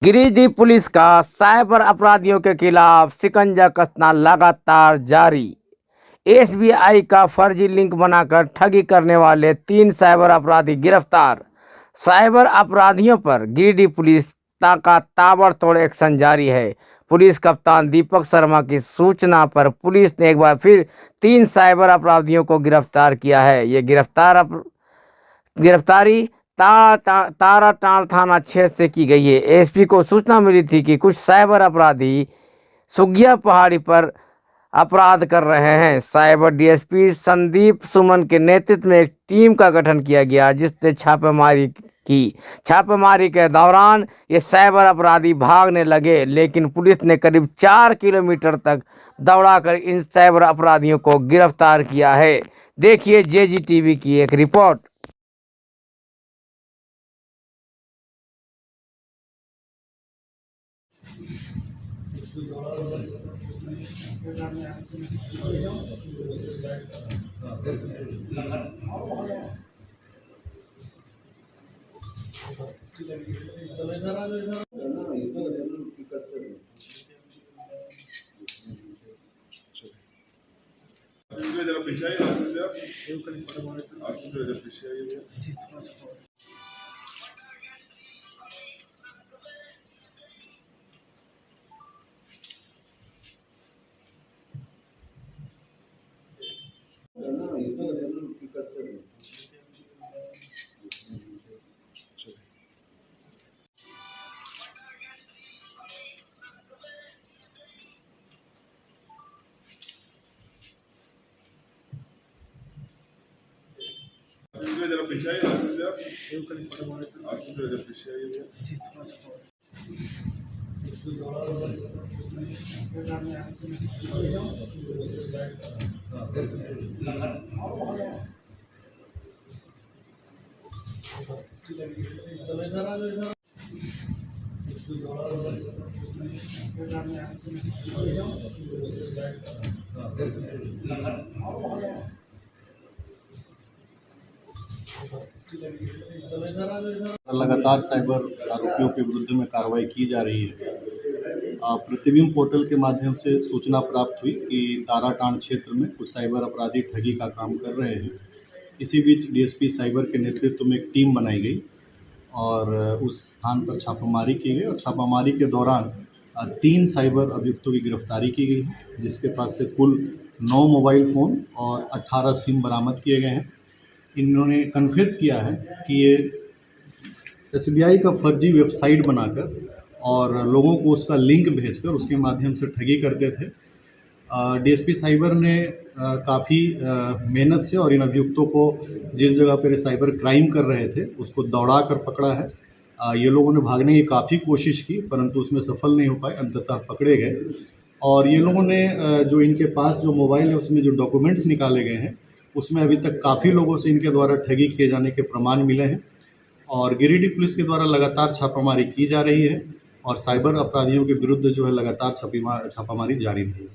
Giridih police का cyber अपराधियों के खिलाफ शिकंजा कसना लगातार जारी। एसबीआई का फर्जी लिंक बनाकर ठगी करने वाले 3 साइबर अपराधी गिरफ्तार। साइबर अपराधियों पर गिरिडीह पुलिस का ताबड़तोड़ एक्शन जारी है। पुलिस कप्तान दीपक शर्मा की सूचना पर पुलिस ने एक बार फिर 3 साइबर अपराधियों को गिरफ्तार किया है। ये गिरफ्तारी ताराटांड़ थाना क्षेत्र से की गई है। एसपी को सूचना मिली थी कि कुछ साइबर अपराधी सुगिया पहाड़ी पर अपराध कर रहे हैं। साइबर डीएसपी संदीप सुमन के नेतृत्व में एक टीम का गठन किया गया, जिसने छापेमारी की। छापेमारी के दौरान ये साइबर अपराधी भागने लगे, लेकिन पुलिस ने करीब 4 किलोमीटर तक दौड़ाकर इन साइबर अपराधियों को गिरफ्तार किया है। देखिए जेजीटीवी की एक रिपोर्ट। जरा पीछे आइए, आप जरा पीछे आइए। जरा पीछे आइए, आप जरा पीछे आइए। लगातार साइबर आरोपियों के विरुद्ध में कार्रवाई की जा रही है। प्रतिबिंब पोर्टल के माध्यम से सूचना प्राप्त हुई कि ताराटांड़ क्षेत्र में कुछ साइबर अपराधी ठगी का काम कर रहे हैं। इसी बीच डीएसपी साइबर के नेतृत्व में एक टीम बनाई गई और उस स्थान पर छापामारी की गई और छापामारी के दौरान 3 साइबर अभियुक्तों की गिरफ्तारी की गई है, जिसके पास से कुल 9 मोबाइल फ़ोन और 18 सिम बरामद किए गए हैं। इन्होंने कन्फेस किया है कि ये एसबीआई का फर्जी वेबसाइट बनाकर और लोगों को उसका लिंक भेजकर उसके माध्यम से ठगी करते थे। डीएसपी साइबर ने काफ़ी मेहनत से और इन अभियुक्तों को जिस जगह पर साइबर क्राइम कर रहे थे उसको दौड़ा कर पकड़ा है। ये लोगों ने भागने की काफ़ी कोशिश की, परंतु उसमें सफल नहीं हो पाए, अंततः पकड़े गए। और ये लोगों ने जो इनके पास जो मोबाइल है उसमें जो डॉक्यूमेंट्स निकाले गए हैं उसमें अभी तक काफ़ी लोगों से इनके द्वारा ठगी किए जाने के प्रमाण मिले हैं। और गिरिडीह पुलिस के द्वारा लगातार छापामारी की जा रही है और साइबर अपराधियों के विरुद्ध जो है लगातार छापामारी जारी है।